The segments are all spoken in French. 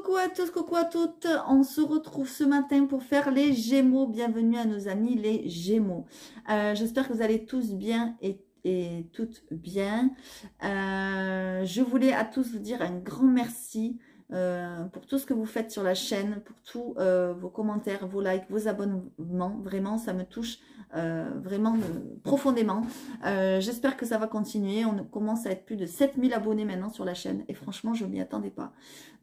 coucou à tous, coucou à toutes. On se retrouve ce matin pour faire les Gémeaux. Bienvenue à nos amis les Gémeaux. J'espère que vous allez tous bien et toutes bien. Je voulais à tous vous dire un grand merci pour tout ce que vous faites sur la chaîne, pour tous vos commentaires, vos likes, vos abonnements. Vraiment, ça me touche vraiment profondément. J'espère que ça va continuer. On commence à être plus de 7000 abonnés maintenant sur la chaîne et franchement, je ne m'y attendais pas.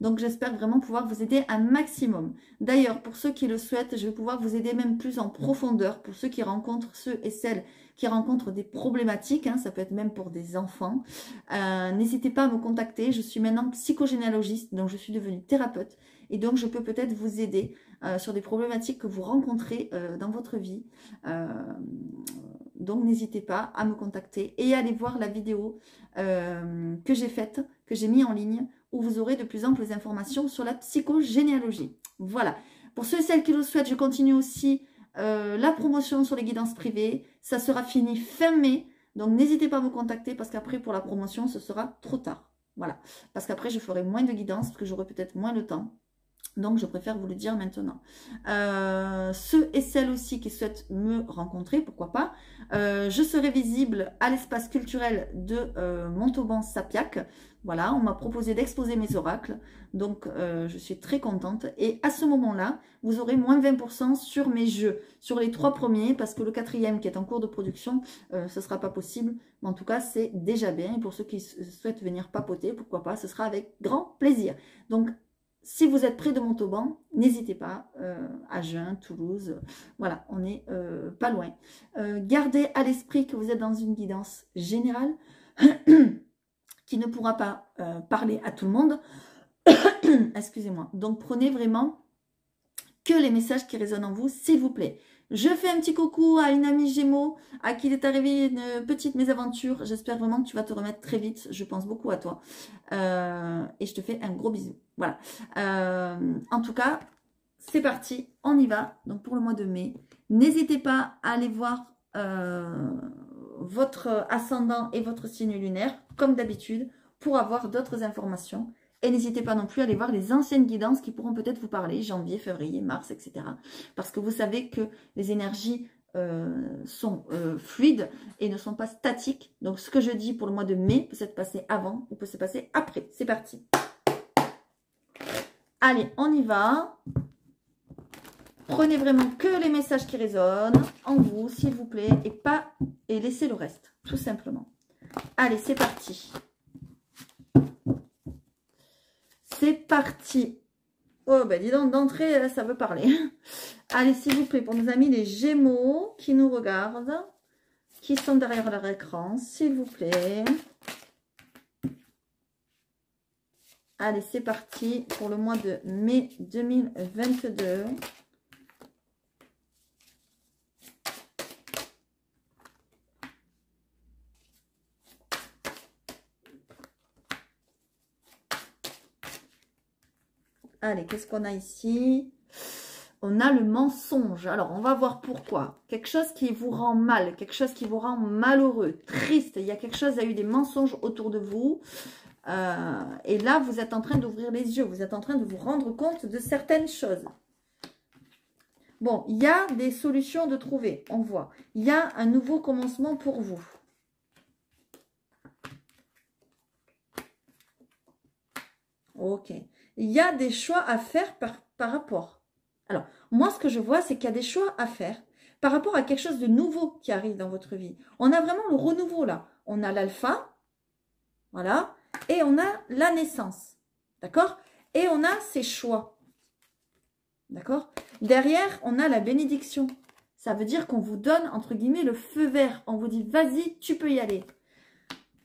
Donc, j'espère vraiment pouvoir vous aider un maximum. D'ailleurs, pour ceux qui le souhaitent, je vais pouvoir vous aider même plus en profondeur. Pour ceux qui rencontrent, ceux et celles qui rencontrent des problématiques, hein, ça peut être même pour des enfants. N'hésitez pas à me contacter. Je suis maintenant psychogénéalogiste, donc je suis devenue thérapeute. Et donc, je peux peut-être vous aider sur des problématiques que vous rencontrez dans votre vie. Donc, n'hésitez pas à me contacter et à aller voir la vidéo que j'ai faite, que j'ai mis en ligne, où vous aurez de plus amples informations sur la psychogénéalogie. Voilà. Pour ceux et celles qui le souhaitent, je continue aussi la promotion sur les guidances privées. Ça sera fini fin mai. Donc, n'hésitez pas à me contacter parce qu'après, pour la promotion, ce sera trop tard. Voilà. Parce qu'après, je ferai moins de guidance parce que j'aurai peut-être moins de temps. Donc, je préfère vous le dire maintenant. Ceux et celles aussi qui souhaitent me rencontrer, pourquoi pas, je serai visible à l'espace culturel de Montauban-Sapiac. Voilà, on m'a proposé d'exposer mes oracles. Donc, je suis très contente. Et à ce moment-là, vous aurez moins 20% sur mes jeux, sur les 3 premiers, parce que le 4e qui est en cours de production, ce ne sera pas possible. Mais en tout cas, c'est déjà bien. Et pour ceux qui souhaitent venir papoter, pourquoi pas, ce sera avec grand plaisir. Donc, si vous êtes près de Montauban, n'hésitez pas, Agen, Toulouse, voilà, on n'est pas loin. Gardez à l'esprit que vous êtes dans une guidance générale qui ne pourra pas parler à tout le monde. Excusez-moi. Donc, prenez vraiment que les messages qui résonnent en vous, s'il vous plaît. Je fais un petit coucou à une amie Gémeaux à qui il est arrivé une petite mésaventure. J'espère vraiment que tu vas te remettre très vite. Je pense beaucoup à toi. Et je te fais un gros bisou. Voilà. En tout cas, c'est parti. On y va. Donc, pour le mois de mai, n'hésitez pas à aller voir votre ascendant et votre signe lunaire, comme d'habitude, pour avoir d'autres informations. Et n'hésitez pas non plus à aller voir les anciennes guidances qui pourront peut-être vous parler, janvier, février, mars, etc. Parce que vous savez que les énergies sont fluides et ne sont pas statiques. Donc, ce que je dis pour le mois de mai peut se passer avant ou peut se passer après. C'est parti. Allez, on y va. Prenez vraiment que les messages qui résonnent en vous, s'il vous plaît, et laissez le reste, tout simplement. Allez, c'est parti. C'est parti. Oh, ben dis donc, d'entrée, ça veut parler. Allez, s'il vous plaît, pour nos amis les Gémeaux qui nous regardent, qui sont derrière leur écran, s'il vous plaît. Allez, c'est parti pour le mois de mai 2022. Allez, qu'est-ce qu'on a ici? On a le mensonge. Alors, on va voir pourquoi. Quelque chose qui vous rend mal, quelque chose qui vous rend malheureux, triste. Il y a quelque chose, il y a eu des mensonges autour de vous. Et là, vous êtes en train d'ouvrir les yeux. Vous êtes en train de vous rendre compte de certaines choses. Bon, il y a des solutions de trouver. On voit. Il y a un nouveau commencement pour vous. Ok. Il y a des choix à faire par rapport. Alors, moi, ce que je vois, c'est qu'il y a des choix à faire par rapport à quelque chose de nouveau qui arrive dans votre vie. On a vraiment le renouveau là. On a l'alpha, voilà, et on a la naissance, d'accord? Et on a ses choix, d'accord? Derrière, on a la bénédiction. Ça veut dire qu'on vous donne, entre guillemets, le feu vert. On vous dit, vas-y, tu peux y aller.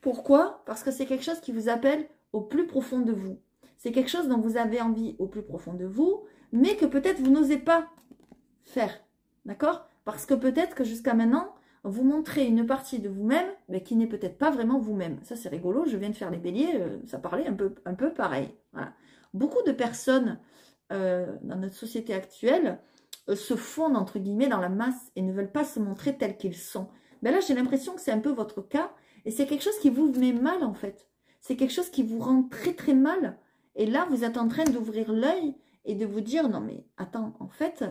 Pourquoi? Parce que c'est quelque chose qui vous appelle au plus profond de vous. C'est quelque chose dont vous avez envie au plus profond de vous, mais que peut-être vous n'osez pas faire. D'accord? Parce que peut-être que jusqu'à maintenant, vous montrez une partie de vous-même, mais qui n'est peut-être pas vraiment vous-même. Ça, c'est rigolo. Je viens de faire les béliers. Ça parlait un peu pareil. Voilà. Beaucoup de personnes dans notre société actuelle se fondent, entre guillemets, dans la masse et ne veulent pas se montrer tels qu'ils sont. Ben là, j'ai l'impression que c'est un peu votre cas. Et c'est quelque chose qui vous met mal, en fait. C'est quelque chose qui vous rend très, très mal. Et là, vous êtes en train d'ouvrir l'œil et de vous dire, non mais attends, en fait,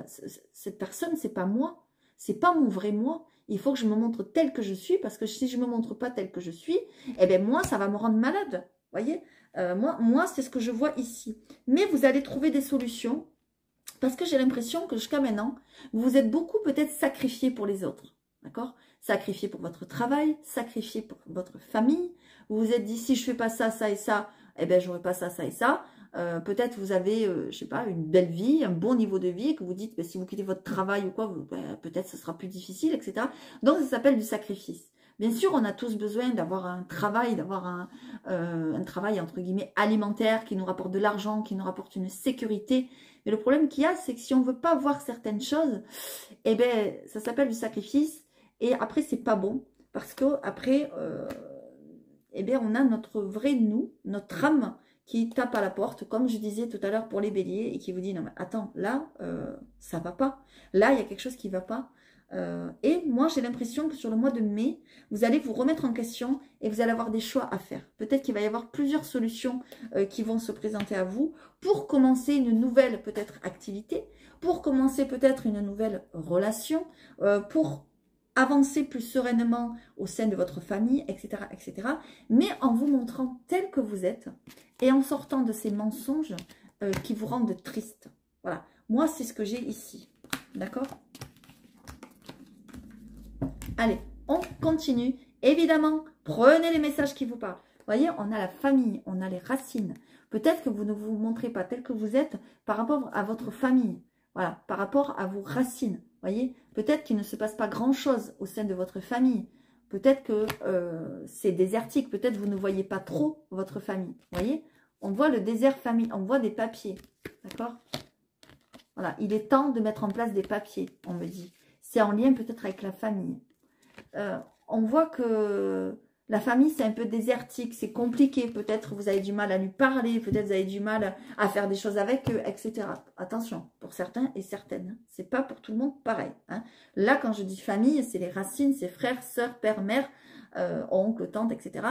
cette personne, c'est pas moi. C'est pas mon vrai moi. Il faut que je me montre tel que je suis, parce que si je me montre pas tel que je suis, eh bien moi, ça va me rendre malade. Voyez, moi c'est ce que je vois ici. Mais vous allez trouver des solutions, parce que j'ai l'impression que jusqu'à maintenant, vous vous êtes beaucoup peut-être sacrifié pour les autres. D'accord? Sacrifié pour votre travail, sacrifié pour votre famille. Vous vous êtes dit, si je fais pas ça, ça et ça, eh bien, j'aurai pas ça, ça et ça. Peut-être vous avez, je sais pas, une belle vie, un bon niveau de vie, que vous dites, si vous quittez votre travail ou quoi, peut-être ce sera plus difficile, etc. Donc, ça s'appelle du sacrifice. Bien sûr, on a tous besoin d'avoir un travail, d'avoir un travail, entre guillemets, alimentaire, qui nous rapporte de l'argent, qui nous rapporte une sécurité. Mais le problème qu'il y a, c'est que si on ne veut pas voir certaines choses, eh bien, ça s'appelle du sacrifice. Et après, c'est pas bon. Parce que après, eh bien, on a notre vrai nous, notre âme, qui tape à la porte, comme je disais tout à l'heure pour les béliers, et qui vous dit, non mais attends, là, ça va pas. Là, il y a quelque chose qui va pas. Et moi, j'ai l'impression que sur le mois de mai, vous allez vous remettre en question et vous allez avoir des choix à faire. Peut-être qu'il va y avoir plusieurs solutions qui vont se présenter à vous pour commencer une nouvelle peut-être activité, pour commencer peut-être une nouvelle relation, pour avancer plus sereinement au sein de votre famille, etc., etc. Mais en vous montrant tel que vous êtes et en sortant de ces mensonges qui vous rendent triste. Voilà. Moi, c'est ce que j'ai ici. D'accord ? Allez, on continue. Évidemment, prenez les messages qui vous parlent. Vous voyez, on a la famille, on a les racines. Peut-être que vous ne vous montrez pas tel que vous êtes par rapport à votre famille. Voilà, par rapport à vos racines. Vous voyez, peut-être qu'il ne se passe pas grand-chose au sein de votre famille. Peut-être que c'est désertique. Peut-être que vous ne voyez pas trop votre famille. Vous voyez, on voit le désert famille, on voit des papiers. D'accord ? Voilà, il est temps de mettre en place des papiers, on me dit. C'est en lien peut-être avec la famille. On voit que la famille, c'est un peu désertique, c'est compliqué. Peut-être vous avez du mal à lui parler, peut-être vous avez du mal à faire des choses avec eux, etc. Attention, pour certains et certaines. C'est pas pour tout le monde pareil. Hein. Là, quand je dis famille, c'est les racines, c'est frères, sœurs, père, mère, oncle, tante, etc.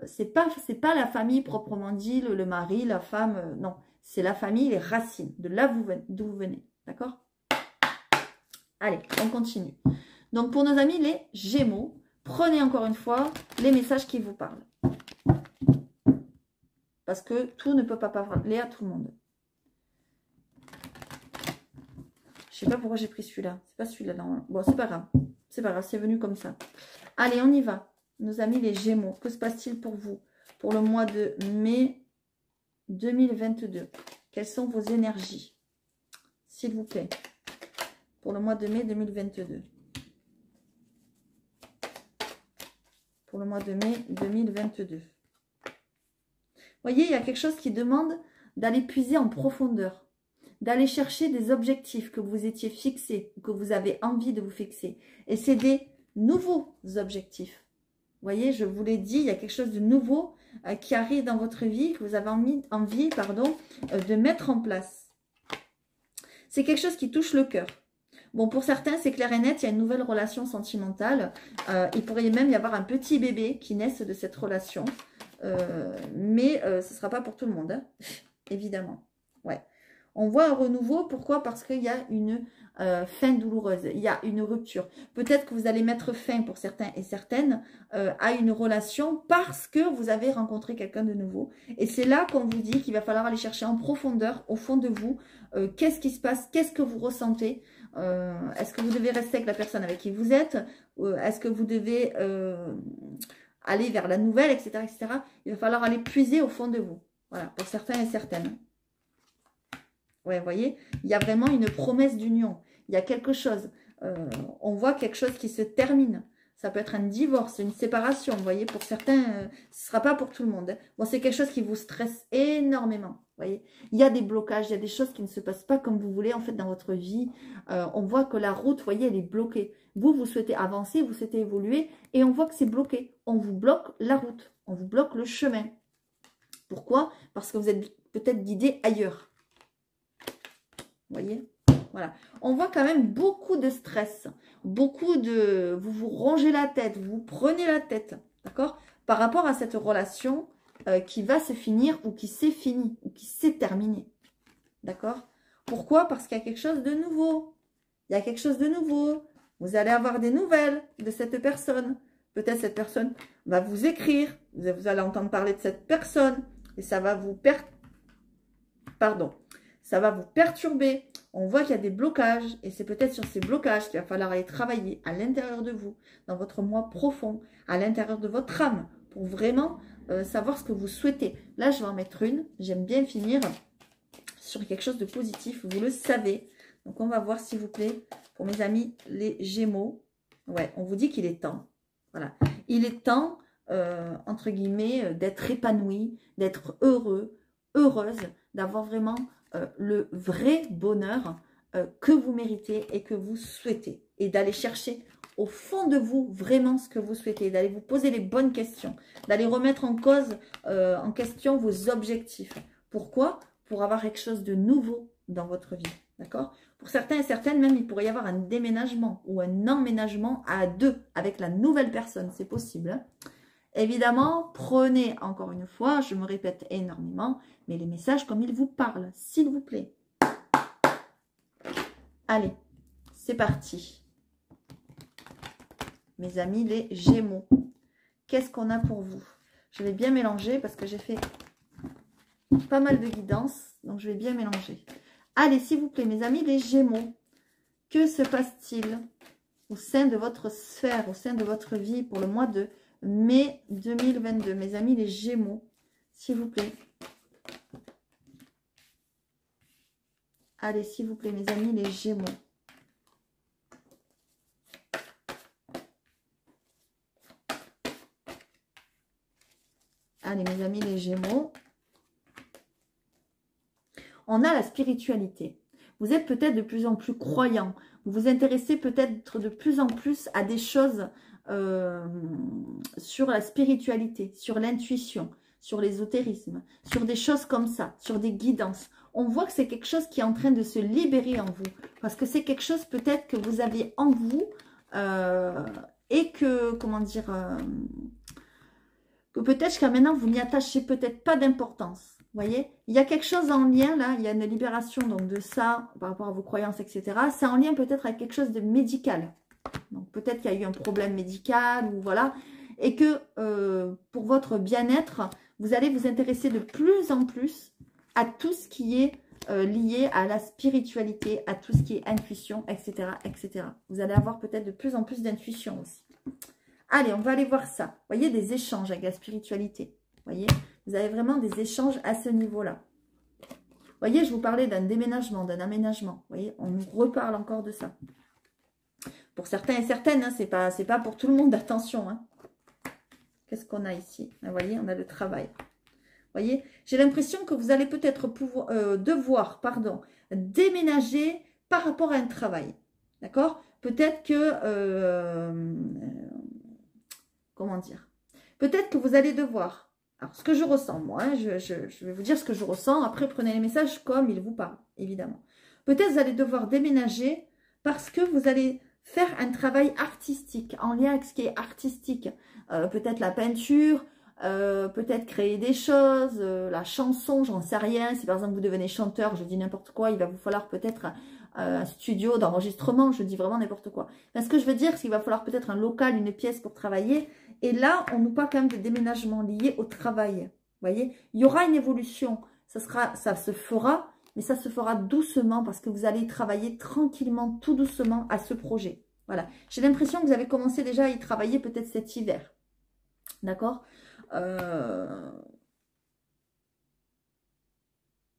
C'est pas la famille proprement dit, le mari, la femme, non. C'est la famille, les racines, de là d'où vous venez. D'accord? Allez, on continue. Donc, pour nos amis, les Gémeaux, prenez encore une fois les messages qui vous parlent. Parce que tout ne peut pas parler à tout le monde. Je ne sais pas pourquoi j'ai pris celui-là. C'est pas celui-là, non. Bon, c'est pas grave. C'est pas grave, c'est venu comme ça. Allez, on y va. Nos amis, les Gémeaux, que se passe-t-il pour vous? Pour le mois de mai 2022. Quelles sont vos énergies? S'il vous plaît. Pour le mois de mai 2022. Pour le mois de mai 2022. Vous voyez, il y a quelque chose qui demande d'aller puiser en profondeur, d'aller chercher des objectifs que vous étiez fixés, que vous avez envie de vous fixer. Et c'est des nouveaux objectifs. Vous voyez, je vous l'ai dit, il y a quelque chose de nouveau qui arrive dans votre vie, que vous avez envie de mettre en place. C'est quelque chose qui touche le cœur. Bon, pour certains, c'est clair et net, il y a une nouvelle relation sentimentale. Il pourrait même y avoir un petit bébé qui naisse de cette relation. Mais ce ne sera pas pour tout le monde, hein, évidemment. Ouais. On voit un renouveau, pourquoi? Parce qu'il y a une fin douloureuse, il y a une rupture. Peut-être que vous allez mettre fin, pour certains et certaines, à une relation parce que vous avez rencontré quelqu'un de nouveau. Et c'est là qu'on vous dit qu'il va falloir aller chercher en profondeur, au fond de vous, qu'est-ce qui se passe, qu'est-ce que vous ressentez. Est-ce que vous devez rester avec la personne avec qui vous êtes? Est-ce que vous devez aller vers la nouvelle, etc., etc. Il va falloir aller puiser au fond de vous. Voilà, pour certains et certaines. Ouais, vous voyez, il y a vraiment une promesse d'union. Il y a quelque chose. On voit quelque chose qui se termine. Ça peut être un divorce, une séparation. Vous voyez, pour certains, ce ne sera pas pour tout le monde. Hein. Bon, c'est quelque chose qui vous stresse énormément. Vous voyez, il y a des blocages, il y a des choses qui ne se passent pas comme vous voulez, en fait, dans votre vie. On voit que la route, vous voyez, elle est bloquée. Vous, vous souhaitez avancer, vous souhaitez évoluer, et on voit que c'est bloqué. On vous bloque la route, on vous bloque le chemin. Pourquoi? Parce que vous êtes peut-être guidé ailleurs. Vous voyez? Voilà. On voit quand même beaucoup de stress, beaucoup de... Vous vous rongez la tête, vous prenez la tête, d'accord? Par rapport à cette relation qui va se finir ou qui s'est fini ou qui s'est terminé. D'accord? Pourquoi? Parce qu'il y a quelque chose de nouveau. Il y a quelque chose de nouveau. Vous allez avoir des nouvelles de cette personne. Peut-être cette personne va vous écrire. Vous allez entendre parler de cette personne. Et ça va vous ça va vous perturber. On voit qu'il y a des blocages. Et c'est peut-être sur ces blocages qu'il va falloir aller travailler à l'intérieur de vous, dans votre moi profond, à l'intérieur de votre âme, pour vraiment savoir ce que vous souhaitez. Là, je vais en mettre une. J'aime bien finir sur quelque chose de positif. Vous le savez. Donc, on va voir, s'il vous plaît, pour mes amis, les Gémeaux. Ouais, on vous dit qu'il est temps. Voilà. Il est temps, entre guillemets, d'être épanoui, d'être heureux, heureuse, d'avoir vraiment le vrai bonheur que vous méritez et que vous souhaitez. Et d'aller chercher au fond de vous vraiment ce que vous souhaitez, d'aller vous poser les bonnes questions, d'aller remettre en question vos objectifs. Pourquoi? Pour avoir quelque chose de nouveau dans votre vie. D'accord? Pour certains et certaines, même, il pourrait y avoir un déménagement ou un emménagement à deux avec la nouvelle personne. C'est possible. Hein? Évidemment, prenez, encore une fois, je me répète énormément, mais les messages comme ils vous parlent, s'il vous plaît. Allez, c'est parti. Mes amis, les Gémeaux. Qu'est-ce qu'on a pour vous? Je vais bien mélanger parce que j'ai fait pas mal de guidance, donc je vais bien mélanger. Allez, s'il vous plaît, mes amis, les Gémeaux, que se passe-t-il au sein de votre sphère, au sein de votre vie pour le mois de mai 2022? Mes amis, les Gémeaux, s'il vous plaît. Allez, s'il vous plaît, mes amis, les Gémeaux. Allez, mes amis, les Gémeaux. On a la spiritualité. Vous êtes peut-être de plus en plus croyant. Vous vous intéressez peut-être de plus en plus à des choses sur la spiritualité, sur l'intuition, sur l'ésotérisme, sur des choses comme ça, sur des guidances. On voit que c'est quelque chose qui est en train de se libérer en vous. Parce que c'est quelque chose peut-être que vous avez en vous et que, comment dire, que peut-être jusqu'à maintenant, vous n'y attachez peut-être pas d'importance. Vous voyez, il y a quelque chose en lien, là, il y a une libération donc de ça, par rapport à vos croyances, etc. C'est en lien peut-être avec quelque chose de médical. Donc peut-être qu'il y a eu un problème médical, ou voilà. Et que pour votre bien-être, vous allez vous intéresser de plus en plus à tout ce qui est lié à la spiritualité, à tout ce qui est intuition, etc. etc. Vous allez avoir peut-être de plus en plus d'intuition aussi. Allez, on va aller voir ça. Vous voyez, des échanges avec la spiritualité. Vous voyez, vous avez vraiment des échanges à ce niveau-là. Vous voyez, je vous parlais d'un déménagement, d'un aménagement. Vous voyez, on nous reparle encore de ça. Pour certains et certaines, hein, c'est pas pour tout le monde, attention. Hein. Qu'est-ce qu'on a ici? Vous voyez, on a le travail. Vous voyez, j'ai l'impression que vous allez peut-être devoir déménager par rapport à un travail. D'accord? Peut-être que... comment dire? Peut-être que vous allez devoir... Alors, ce que je ressens, moi, hein, je vais vous dire ce que je ressens. Après, prenez les messages comme ils vous parlent, évidemment. Peut-être vous allez devoir déménager parce que vous allez faire un travail artistique, en lien avec ce qui est artistique. Peut-être la peinture, peut-être créer des choses, la chanson, j'en sais rien. Si par exemple vous devenez chanteur, je dis n'importe quoi, il va vous falloir peut-être un studio d'enregistrement, je dis vraiment n'importe quoi. Enfin, ce que je veux dire, c'est qu'il va falloir peut-être un local, une pièce pour travailler. Et là, on nous parle quand même de déménagement lié au travail. Vous voyez, il y aura une évolution. Ça se fera, mais ça se fera doucement parce que vous allez travailler tranquillement, tout doucement à ce projet. Voilà. J'ai l'impression que vous avez commencé déjà à y travailler peut-être cet hiver. D'accord?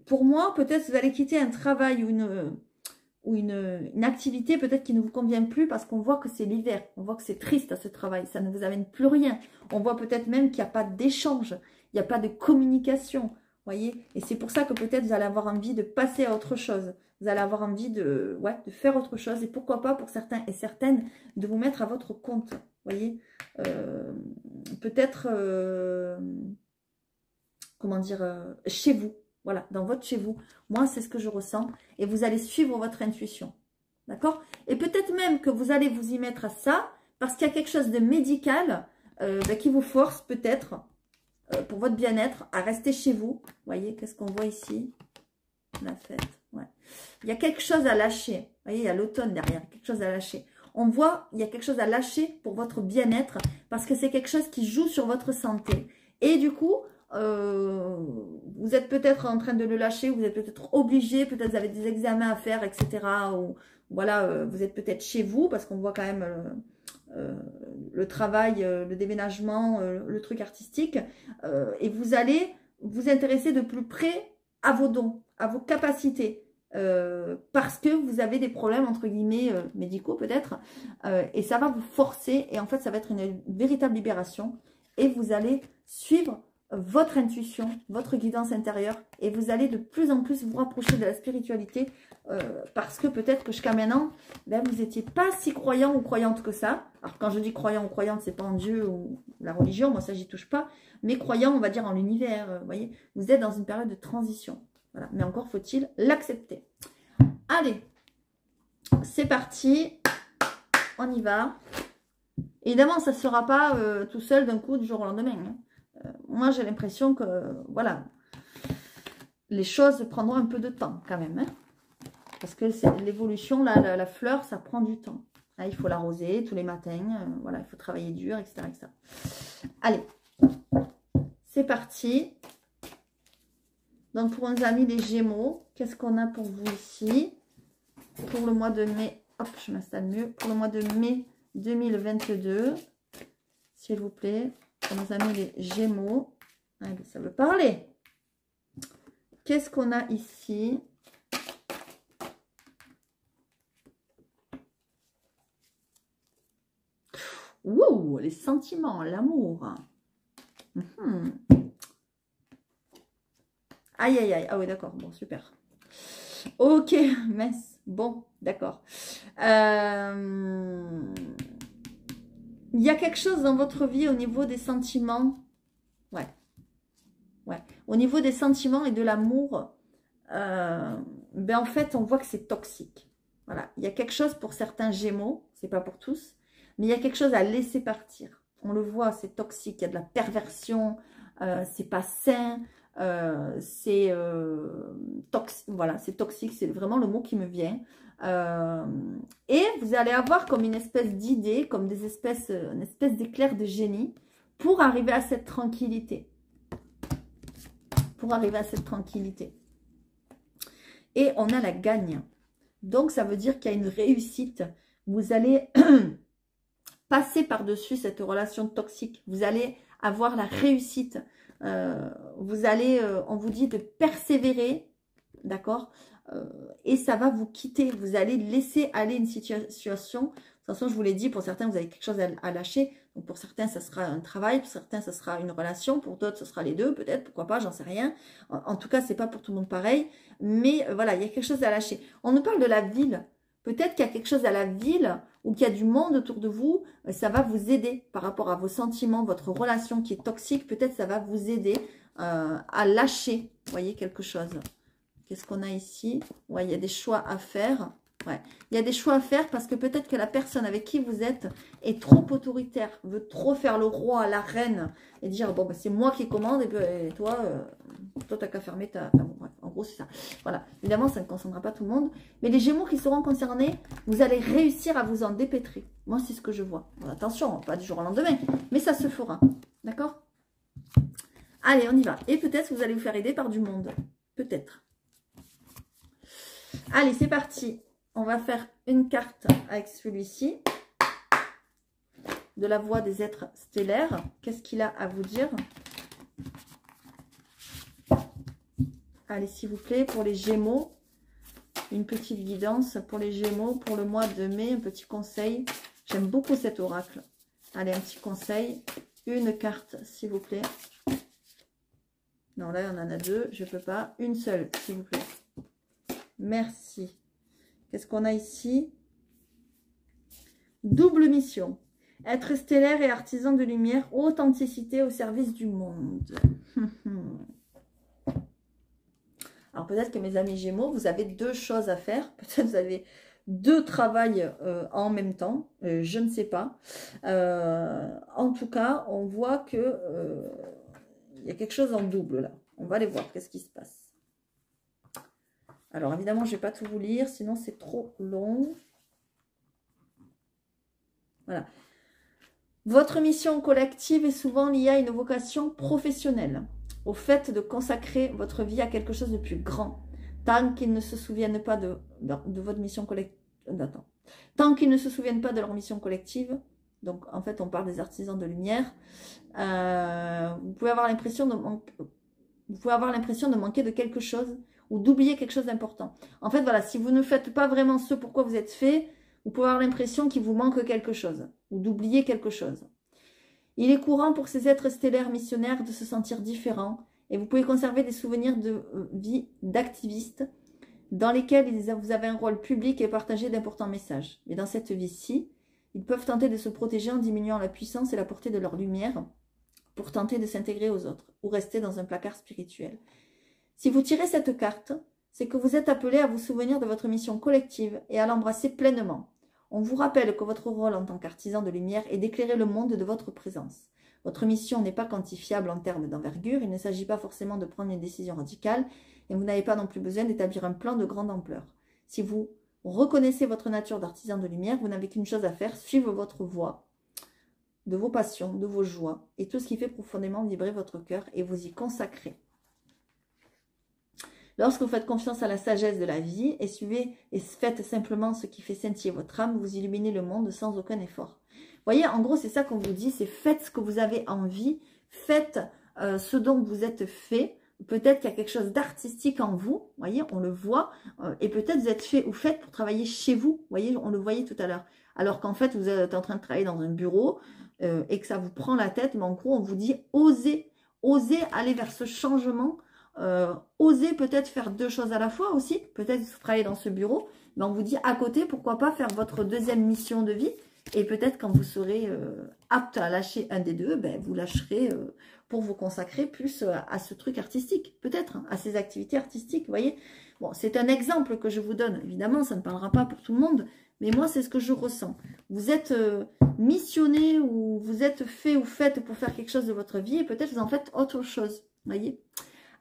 Pour moi, peut-être vous allez quitter un travail ou une activité peut-être qui ne vous convient plus parce qu'on voit que c'est l'hiver, on voit que c'est triste à ce travail, ça ne vous amène plus rien. On voit peut-être même qu'il n'y a pas d'échange, il n'y a pas de communication, voyez. Et c'est pour ça que peut-être vous allez avoir envie de passer à autre chose, vous allez avoir envie de faire autre chose et pourquoi pas pour certains et certaines de vous mettre à votre compte, voyez. Peut-être, comment dire, chez vous. Voilà, dans votre chez vous. Moi, c'est ce que je ressens. Et vous allez suivre votre intuition. D'accord? Et peut-être même que vous allez vous y mettre à ça parce qu'il y a quelque chose de médical qui vous force peut-être pour votre bien-être, à rester chez vous. Vous voyez, qu'est-ce qu'on voit ici? La fête, ouais. Il y a quelque chose à lâcher. Vous voyez, il y a l'automne derrière, quelque chose à lâcher. On voit, il y a quelque chose à lâcher pour votre bien-être parce que c'est quelque chose qui joue sur votre santé. Et du coup, vous êtes peut-être en train de le lâcher, vous êtes peut-être obligé, peut-être vous avez des examens à faire, etc. Ou voilà, vous êtes peut-être chez vous parce qu'on voit quand même le travail, le déménagement, le truc artistique. Et vous allez vous intéresser de plus près à vos dons, à vos capacités. Parce que vous avez des problèmes entre guillemets médicaux peut-être et ça va vous forcer et en fait ça va être une véritable libération et vous allez suivre votre intuition, votre guidance intérieure et vous allez de plus en plus vous rapprocher de la spiritualité parce que peut-être que jusqu'à maintenant ben, vous n'étiez pas si croyant ou croyante que ça. Alors quand je dis croyant ou croyante, c'est pas en Dieu ou la religion, moi ça j'y touche pas, mais croyant on va dire en l'univers, vous voyez, vous êtes dans une période de transition. Voilà. Mais encore faut-il l'accepter. Allez, c'est parti. On y va. Évidemment, ça ne sera pas tout seul d'un coup du jour au lendemain. Hein. Moi, j'ai l'impression que, voilà, les choses prendront un peu de temps quand même. Hein. Parce que l'évolution, la fleur, ça prend du temps. Là, il faut l'arroser tous les matins. Voilà, il faut travailler dur, etc. etc. Allez, c'est parti. Donc, pour nos amis les Gémeaux, qu'est-ce qu'on a pour vous ici? Pour le mois de mai, hop, je m'installe mieux. Pour le mois de mai 2022, s'il vous plaît, pour nos amis les Gémeaux. Allez, ça veut parler. Qu'est-ce qu'on a ici? Ouh, les sentiments, l'amour. Aïe, aïe, aïe. Ah oui, d'accord. Bon, super. Ok, mince. Bon, d'accord. Il y a quelque chose dans votre vie au niveau des sentiments. Ouais. Ouais. Au niveau des sentiments et de l'amour, ben en fait, on voit que c'est toxique. Voilà. Il y a quelque chose pour certains Gémeaux, c'est pas pour tous, mais il y a quelque chose à laisser partir. On le voit, c'est toxique. Il y a de la perversion, c'est pas sain. C'est toxique, voilà, c'est toxique, c'est vraiment le mot qui me vient. Et vous allez avoir comme une espèce d'idée, comme une espèce d'éclair de génie pour arriver à cette tranquillité. Pour arriver à cette tranquillité. Et on a la gagne. Donc, ça veut dire qu'il y a une réussite. Vous allez passer par-dessus cette relation toxique. Vous allez avoir la réussite. Vous allez, on vous dit de persévérer, d'accord, et ça va vous quitter. Vous allez laisser aller une situation. De toute façon, je vous l'ai dit, pour certains, vous avez quelque chose à lâcher. Donc, pour certains, ça sera un travail. Pour certains, ça sera une relation. Pour d'autres, ce sera les deux, peut-être. Pourquoi pas, j'en sais rien. En tout cas, c'est pas pour tout le monde pareil. Mais voilà, il y a quelque chose à lâcher. On nous parle de la ville. Peut-être qu'il y a quelque chose à la ville ou qu'il y a du monde autour de vous. Ça va vous aider par rapport à vos sentiments, votre relation qui est toxique. Peut-être ça va vous aider à lâcher, vous voyez, quelque chose. Qu'est-ce qu'on a ici? Ouais, il y a des choix à faire. Ouais, il y a des choix à faire parce que peut-être que la personne avec qui vous êtes est trop autoritaire, veut trop faire le roi, la reine et dire bon, ben, c'est moi qui commande et toi, t'as qu'à fermer ta... Enfin, bon, bref, en gros, c'est ça. Voilà, évidemment, ça ne concernera pas tout le monde. Mais les Gémeaux qui seront concernés, vous allez réussir à vous en dépêtrer. Moi, c'est ce que je vois. Bon, attention, pas du jour au lendemain, mais ça se fera. D'accord? Allez, on y va. Et peut-être vous allez vous faire aider par du monde. Peut-être. Allez, c'est parti. On va faire une carte avec celui-ci. De la voix des êtres stellaires. Qu'est-ce qu'il a à vous dire? Allez, s'il vous plaît, pour les Gémeaux. Une petite guidance pour les Gémeaux pour le mois de mai. Un petit conseil. J'aime beaucoup cet oracle. Allez, un petit conseil. Une carte, s'il vous plaît. Non, là, on en a deux. Je ne peux pas. Une seule, s'il vous plaît. Merci. Qu'est-ce qu'on a ici? Double mission. Être stellaire et artisan de lumière. Authenticité au service du monde. Alors, peut-être que mes amis Gémeaux, vous avez deux choses à faire. Peut-être vous avez deux travails en même temps. Je ne sais pas. En tout cas, on voit que... il y a quelque chose en double là. On va aller voir qu'est-ce qui se passe. Alors évidemment, je ne vais pas tout vous lire, sinon c'est trop long. Voilà. Votre mission collective est souvent liée à une vocation professionnelle, au fait de consacrer votre vie à quelque chose de plus grand. Tant qu'ils ne se souviennent pas de votre mission collective, tant qu'ils ne se souviennent pas de leur mission collective, donc en fait on parle des artisans de lumière, vous pouvez avoir l'impression de manquer de quelque chose ou d'oublier quelque chose d'important. En fait voilà, si vous ne faites pas vraiment ce pourquoi vous êtes fait, vous pouvez avoir l'impression qu'il vous manque quelque chose ou d'oublier quelque chose. Il est courant pour ces êtres stellaires missionnaires de se sentir différents et vous pouvez conserver des souvenirs de vie d'activistes dans lesquels vous avez un rôle public et partagé d'importants messages. Mais dans cette vie-ci, ils peuvent tenter de se protéger en diminuant la puissance et la portée de leur lumière pour tenter de s'intégrer aux autres ou rester dans un placard spirituel. Si vous tirez cette carte, c'est que vous êtes appelé à vous souvenir de votre mission collective et à l'embrasser pleinement. On vous rappelle que votre rôle en tant qu'artisan de lumière est d'éclairer le monde de votre présence. Votre mission n'est pas quantifiable en termes d'envergure, il ne s'agit pas forcément de prendre une décision radicale et vous n'avez pas non plus besoin d'établir un plan de grande ampleur. Si vous reconnaissez votre nature d'artisan de lumière, vous n'avez qu'une chose à faire, suivre votre voie, de vos passions, de vos joies et tout ce qui fait profondément vibrer votre cœur et vous y consacrer. Lorsque vous faites confiance à la sagesse de la vie et suivez et faites simplement ce qui fait scintiller votre âme, vous illuminez le monde sans aucun effort. Vous voyez, en gros, c'est ça qu'on vous dit, c'est faites ce que vous avez envie, faites ce dont vous êtes fait. Peut-être qu'il y a quelque chose d'artistique en vous, vous voyez, on le voit, et peut-être vous êtes fait ou faites pour travailler chez vous, vous voyez, on le voyait tout à l'heure. Alors qu'en fait, vous êtes en train de travailler dans un bureau et que ça vous prend la tête, mais en gros, on vous dit osez aller vers ce changement. Osez peut-être faire deux choses à la fois aussi, peut-être vous travaillez dans ce bureau, mais on vous dit à côté, pourquoi pas faire votre deuxième mission de vie, et peut-être quand vous serez apte à lâcher un des deux, ben, vous lâcherez pour vous consacrer plus à ce truc artistique, peut-être, hein, à ces activités artistiques, vous voyez. Bon, c'est un exemple que je vous donne, évidemment, ça ne parlera pas pour tout le monde, mais moi, c'est ce que je ressens. Vous êtes missionné ou vous êtes fait ou faites pour faire quelque chose de votre vie, et peut-être vous en faites autre chose, vous voyez.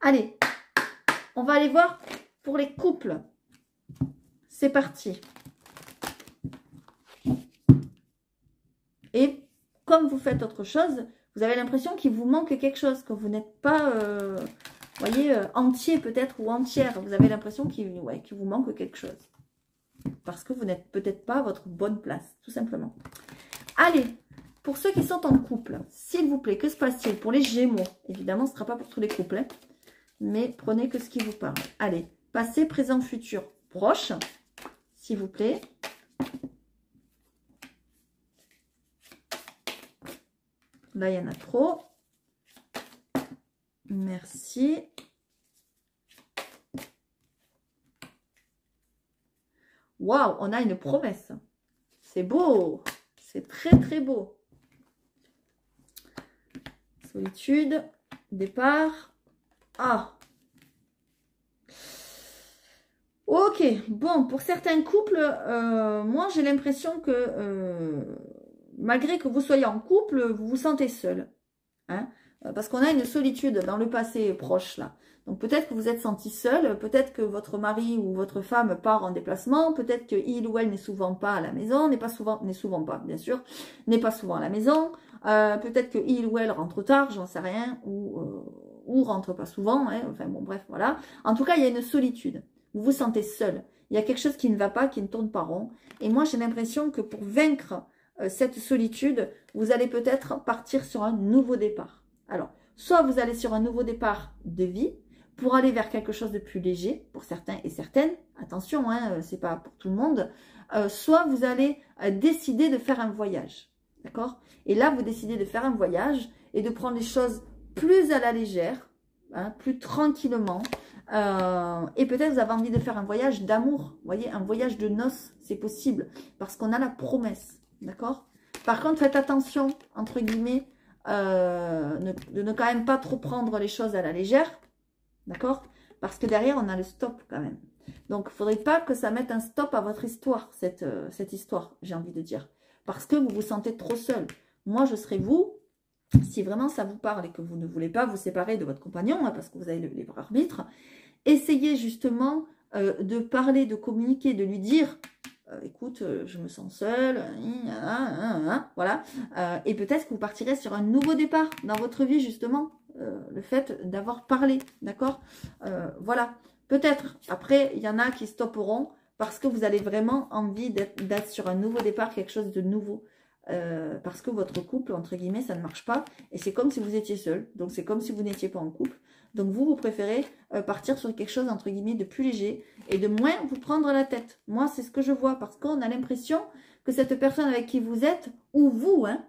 Allez, on va aller voir pour les couples. C'est parti. Et comme vous faites autre chose, vous avez l'impression qu'il vous manque quelque chose, que vous n'êtes pas, voyez, entier peut-être ou entière. Vous avez l'impression qu'il vous manque quelque chose. Parce que vous n'êtes peut-être pas à votre bonne place, tout simplement. Allez, pour ceux qui sont en couple, s'il vous plaît, que se passe-t-il pour les Gémeaux? Évidemment, ce ne sera pas pour tous les couples, hein. Mais prenez que ce qui vous parle. Allez, passé, présent, futur, proche, s'il vous plaît. Là, il y en a trop. Merci. Waouh, on a une promesse. C'est beau. C'est très, très beau. Solitude, départ. Ah, ok, bon, pour certains couples, moi j'ai l'impression que malgré que vous soyez en couple, vous vous sentez seul, hein, parce qu'on a une solitude dans le passé proche là. Donc peut-être que vous êtes senti seul, peut-être que votre mari ou votre femme part en déplacement, peut-être qu'il ou elle n'est souvent pas à la maison, n'est souvent pas, bien sûr, n'est pas souvent à la maison, peut-être que il ou elle rentre tard, j'en sais rien, ou rentre pas souvent, hein, enfin bon bref, voilà. En tout cas, il y a une solitude. Vous vous sentez seul. Il y a quelque chose qui ne va pas, qui ne tourne pas rond. Et moi, j'ai l'impression que pour vaincre cette solitude, vous allez peut-être partir sur un nouveau départ. Alors, soit vous allez sur un nouveau départ de vie, pour aller vers quelque chose de plus léger, pour certains et certaines, attention, hein, c'est pas pour tout le monde, soit vous allez décider de faire un voyage, d'accord? Et là, vous décidez de faire un voyage et de prendre les choses plus à la légère, hein, plus tranquillement, et peut-être vous avez envie de faire un voyage d'amour, vous voyez, un voyage de noces, c'est possible, parce qu'on a la promesse, d'accord? Par contre, faites attention, entre guillemets, de ne quand même pas trop prendre les choses à la légère, d'accord? Parce que derrière, on a le stop quand même. Donc, il ne faudrait pas que ça mette un stop à votre histoire, cette histoire, j'ai envie de dire. Parce que vous vous sentez trop seul. Moi, je serais vous, si vraiment ça vous parle et que vous ne voulez pas vous séparer de votre compagnon, hein, parce que vous avez le libre arbitre, essayez justement de parler, de communiquer, de lui dire écoute, je me sens seule, voilà, et peut-être que vous partirez sur un nouveau départ dans votre vie, justement, le fait d'avoir parlé, d'accord, voilà, peut-être, après, il y en a qui stopperont, parce que vous avez vraiment envie d'être sur un nouveau départ, quelque chose de nouveau, parce que votre couple, entre guillemets, ça ne marche pas, et c'est comme si vous étiez seul, donc c'est comme si vous n'étiez pas en couple, donc vous préférez partir sur quelque chose, entre guillemets, de plus léger, et de moins vous prendre la tête. Moi, c'est ce que je vois, parce qu'on a l'impression que cette personne avec qui vous êtes, ou vous, hein,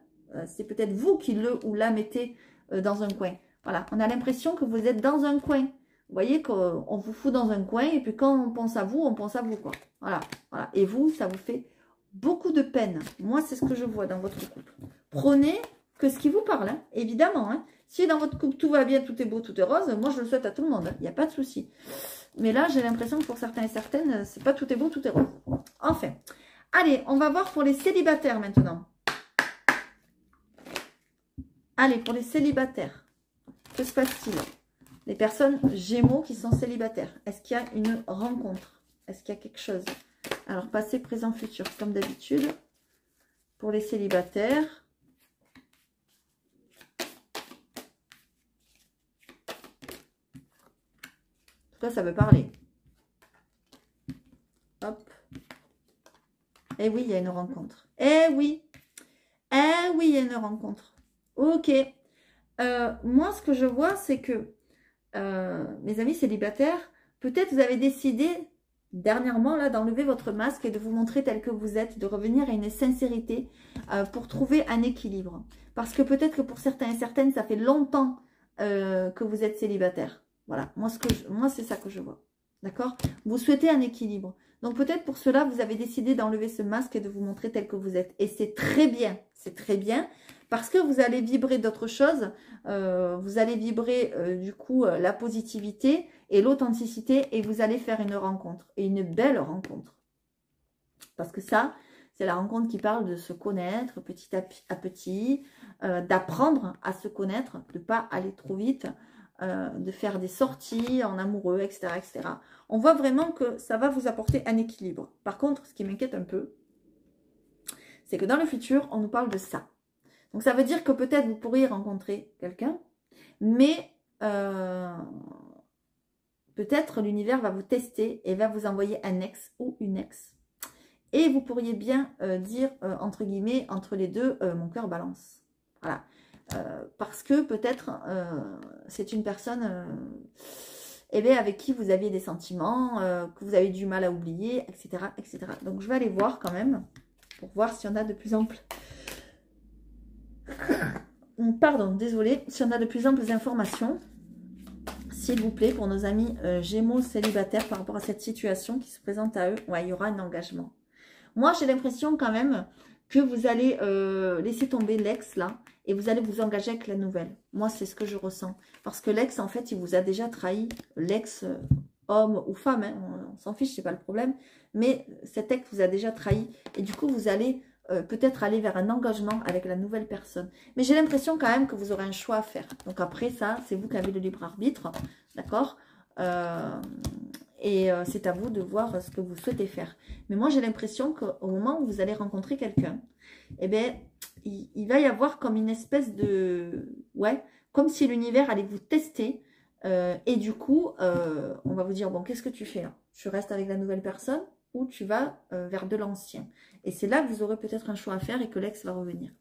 c'est peut-être vous qui le ou la mettez dans un coin. Voilà, on a l'impression que vous êtes dans un coin. Vous voyez qu'on vous fout dans un coin, et puis quand on pense à vous, quoi. Voilà, voilà. Et vous, ça vous fait beaucoup de peine. Moi, c'est ce que je vois dans votre couple. Prenez que ce qui vous parle, hein, évidemment. Hein. Si dans votre couple, tout va bien, tout est beau, tout est rose, moi, je le souhaite à tout le monde. Il n'y a pas de souci. Mais là, j'ai l'impression que pour certains et certaines, c'est pas tout est beau, tout est rose. Enfin. Allez, on va voir pour les célibataires maintenant. Allez, pour les célibataires. Que se passe-t-il? Les personnes Gémeaux qui sont célibataires. Est-ce qu'il y a une rencontre? Est-ce qu'il y a quelque chose? Alors, passé, présent, futur, comme d'habitude. Pour les célibataires. En tout cas, ça veut parler. Hop. Eh oui, il y a une rencontre. Eh oui. Eh oui, il y a une rencontre. Ok. Moi, ce que je vois, c'est que mes amis célibataires, peut-être vous avez décidé dernièrement là d'enlever votre masque et de vous montrer tel que vous êtes, de revenir à une sincérité pour trouver un équilibre. Parce que peut-être que pour certains et certaines, ça fait longtemps que vous êtes célibataire. Voilà, moi c'est ça que je vois. D'accord? Vous souhaitez un équilibre. Donc peut-être pour cela, vous avez décidé d'enlever ce masque et de vous montrer tel que vous êtes. Et c'est très bien, parce que vous allez vibrer d'autres choses. Vous allez vibrer du coup la positivité et l'authenticité et vous allez faire une rencontre. Et une belle rencontre. Parce que ça, c'est la rencontre qui parle de se connaître petit à petit, d'apprendre à se connaître, de ne pas aller trop vite, de faire des sorties en amoureux, etc., etc. On voit vraiment que ça va vous apporter un équilibre. Par contre, ce qui m'inquiète un peu, c'est que dans le futur, on nous parle de ça. Donc, ça veut dire que peut-être vous pourriez rencontrer quelqu'un, mais peut-être l'univers va vous tester et va vous envoyer un ex ou une ex. Et vous pourriez bien dire, entre guillemets, entre les deux, mon cœur balance. Voilà. Parce que peut-être c'est une personne avec qui vous aviez des sentiments, que vous avez du mal à oublier, etc., etc. Donc je vais aller voir quand même, pour voir si on a de plus amples... Pardon, désolé, si on a de plus amples informations, s'il vous plaît, pour nos amis Gémeaux célibataires par rapport à cette situation qui se présente à eux. Ouais, il y aura un engagement. Moi, j'ai l'impression quand même que vous allez laisser tomber l'ex là et vous allez vous engager avec la nouvelle. Moi, c'est ce que je ressens. Parce que l'ex, en fait, il vous a déjà trahi. L'ex, homme ou femme, hein, on s'en fiche, c'est pas le problème. Mais cet ex vous a déjà trahi. Et du coup, vous allez peut-être aller vers un engagement avec la nouvelle personne. Mais j'ai l'impression quand même que vous aurez un choix à faire. Donc après, ça, c'est vous qui avez le libre arbitre. D'accord c'est à vous de voir ce que vous souhaitez faire. Mais moi, j'ai l'impression qu'au moment où vous allez rencontrer quelqu'un, eh bien, il va y avoir comme une espèce de... Ouais, comme si l'univers allait vous tester. Et du coup, on va vous dire, bon, qu'est-ce que tu fais là? Tu restes avec la nouvelle personne ou tu vas vers de l'ancien? Et c'est là que vous aurez peut-être un choix à faire et que l'ex va revenir.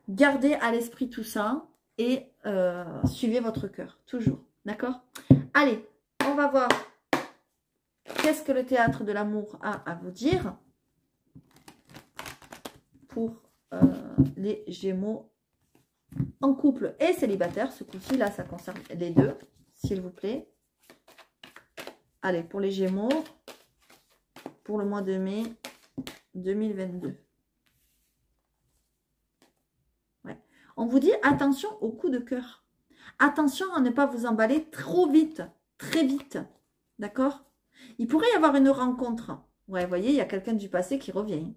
Gardez à l'esprit tout ça et suivez votre cœur, toujours. D'accord? Allez, on va voir qu'est-ce que le théâtre de l'amour a à vous dire pour les Gémeaux en couple et célibataire. Ce coup-ci, là, ça concerne les deux, s'il vous plaît. Allez, pour les Gémeaux, pour le mois de mai 2022. Ouais. On vous dit attention au coup de cœur. Attention à ne pas vous emballer trop vite, très vite. D'accord? Il pourrait y avoir une rencontre. Ouais, vous voyez, il y a quelqu'un du passé qui revient.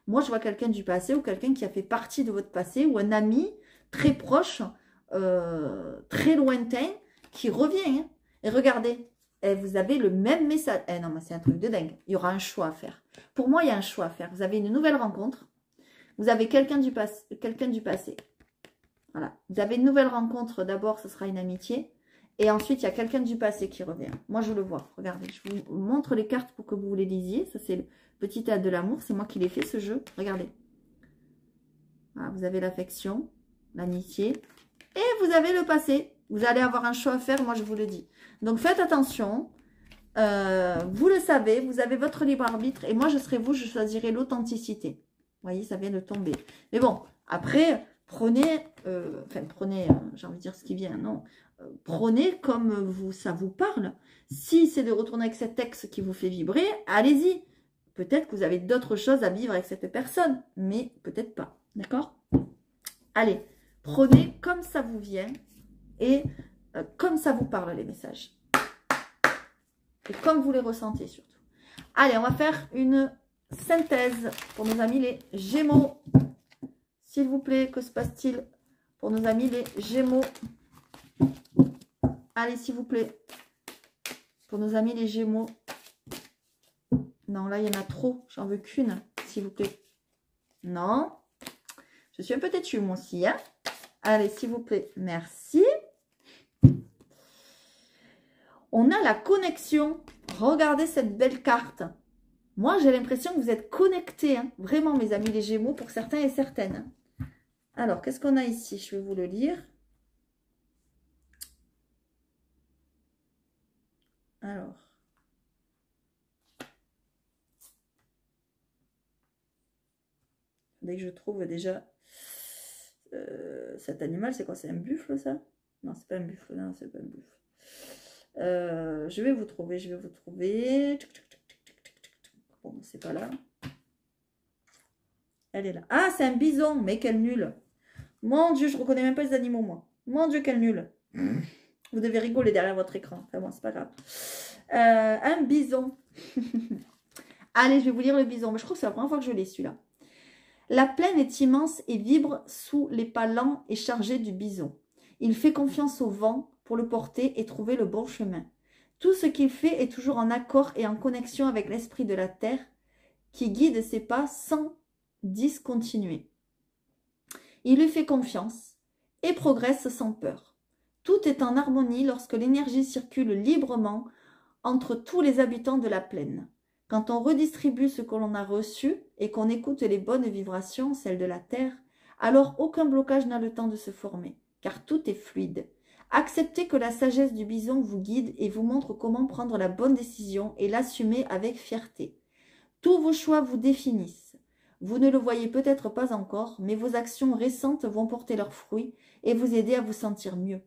Moi, je vois quelqu'un du passé ou quelqu'un qui a fait partie de votre passé ou un ami très proche, très lointain, qui revient. Hein. Et regardez, vous avez le même message. Non, mais c'est un truc de dingue. Il y aura un choix à faire. Pour moi, il y a un choix à faire. Vous avez une nouvelle rencontre. Vous avez quelqu'un du passé. Voilà. Vous avez une nouvelle rencontre. D'abord, ce sera une amitié. Et ensuite, il y a quelqu'un du passé qui revient. Moi, je le vois. Regardez, je vous montre les cartes pour que vous les lisiez. Ça, c'est le petit théâtre de l'amour. C'est moi qui l'ai fait, ce jeu. Regardez. Voilà, vous avez l'affection, l'amitié. Et vous avez le passé. Vous allez avoir un choix à faire, moi, je vous le dis. Donc, faites attention. Vous le savez, vous avez votre libre arbitre. Et moi, je serai vous, je choisirai l'authenticité. Vous voyez, ça vient de tomber. Mais bon, après, prenez, j'ai envie de dire ce qui vient, non. Prenez comme ça vous parle. Si c'est de retourner avec cet ex qui vous fait vibrer, allez-y. Peut-être que vous avez d'autres choses à vivre avec cette personne, mais peut-être pas. D'accord? Allez, prenez comme ça vous vient et comme ça vous parle les messages. Et comme vous les ressentez surtout. Allez, on va faire une synthèse pour nos amis les Gémeaux. S'il vous plaît, que se passe-t-il pour nos amis les Gémeaux? Allez, s'il vous plaît. Pour nos amis les Gémeaux. Non, là, il y en a trop. J'en veux qu'une, s'il vous plaît. Non. Je suis un peu têtue, moi aussi. Hein. Allez, s'il vous plaît. Merci. On a la connexion. Regardez cette belle carte. Moi, j'ai l'impression que vous êtes connectés. Hein. Vraiment, mes amis les Gémeaux, pour certains et certaines. Alors, qu'est-ce qu'on a ici? Je vais vous le lire. Alors. Dès que je trouve déjà cet animal, c'est quoi? C'est un buffle, ça? Non, c'est pas un buffle. Non, c'est pas un buffle. Je vais vous trouver, Bon, c'est pas là. Elle est là. Ah, c'est un bison, mais quel nul. Mon Dieu, je reconnais même pas les animaux, moi. Mon Dieu, quel nul. Vous devez rigoler derrière votre écran. Enfin bon, c'est pas grave. Un bison. Allez, je vais vous lire le bison. Mais je crois que c'est la première fois que je l'ai, celui-là. La plaine est immense et vibre sous les pas lents et chargés du bison. Il fait confiance au vent pour le porter et trouver le bon chemin. Tout ce qu'il fait est toujours en accord et en connexion avec l'esprit de la terre qui guide ses pas sans discontinuer. Il lui fait confiance et progresse sans peur. Tout est en harmonie lorsque l'énergie circule librement entre tous les habitants de la plaine. Quand on redistribue ce que l'on a reçu et qu'on écoute les bonnes vibrations, celles de la terre, alors aucun blocage n'a le temps de se former, car tout est fluide. Acceptez que la sagesse du bison vous guide et vous montre comment prendre la bonne décision et l'assumer avec fierté. Tous vos choix vous définissent. Vous ne le voyez peut-être pas encore, mais vos actions récentes vont porter leurs fruits et vous aider à vous sentir mieux.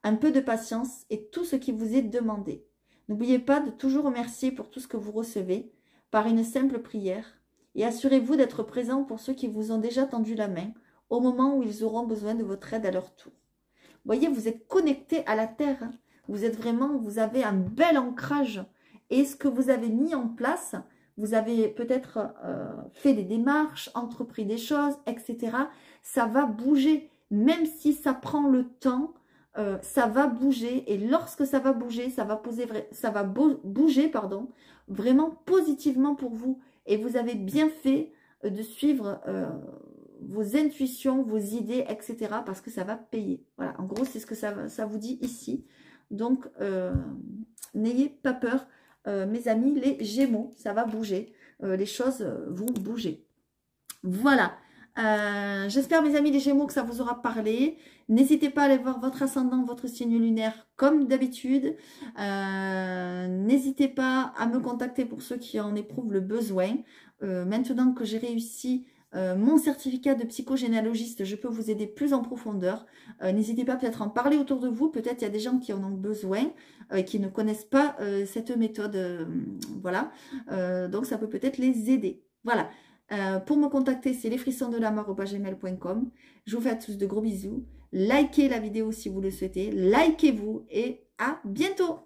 Un peu de patience est tout ce qui vous est demandé. N'oubliez pas de toujours remercier pour tout ce que vous recevez par une simple prière et assurez-vous d'être présent pour ceux qui vous ont déjà tendu la main au moment où ils auront besoin de votre aide à leur tour. Vous voyez, vous êtes connecté à la terre. Hein. Vous avez un bel ancrage. Et ce que vous avez mis en place, vous avez peut-être fait des démarches, entrepris des choses, etc. Ça va bouger. Même si ça prend le temps, ça va bouger. Et lorsque ça va bouger, ça va bouger, vraiment positivement pour vous. Et vous avez bien fait de suivre vos intuitions, vos idées, etc. parce que ça va payer. Voilà, en gros, c'est ce que ça vous dit ici. Donc, n'ayez pas peur, mes amis, les Gémeaux, ça va bouger. Les choses vont bouger. Voilà. J'espère, mes amis les Gémeaux, que ça vous aura parlé. N'hésitez pas à aller voir votre ascendant, votre signe lunaire, comme d'habitude. N'hésitez pas à me contacter pour ceux qui en éprouvent le besoin. Maintenant que j'ai réussi mon certificat de psychogénéalogiste, je peux vous aider plus en profondeur. N'hésitez pas peut-être à en parler autour de vous. Peut-être il y a des gens qui en ont besoin, qui ne connaissent pas cette méthode. Voilà. Donc ça peut peut-être les aider. Voilà. Pour me contacter, c'est lesfrissonsdelamort@gmail.com. Je vous fais à tous de gros bisous. Likez la vidéo si vous le souhaitez. Likez-vous et à bientôt.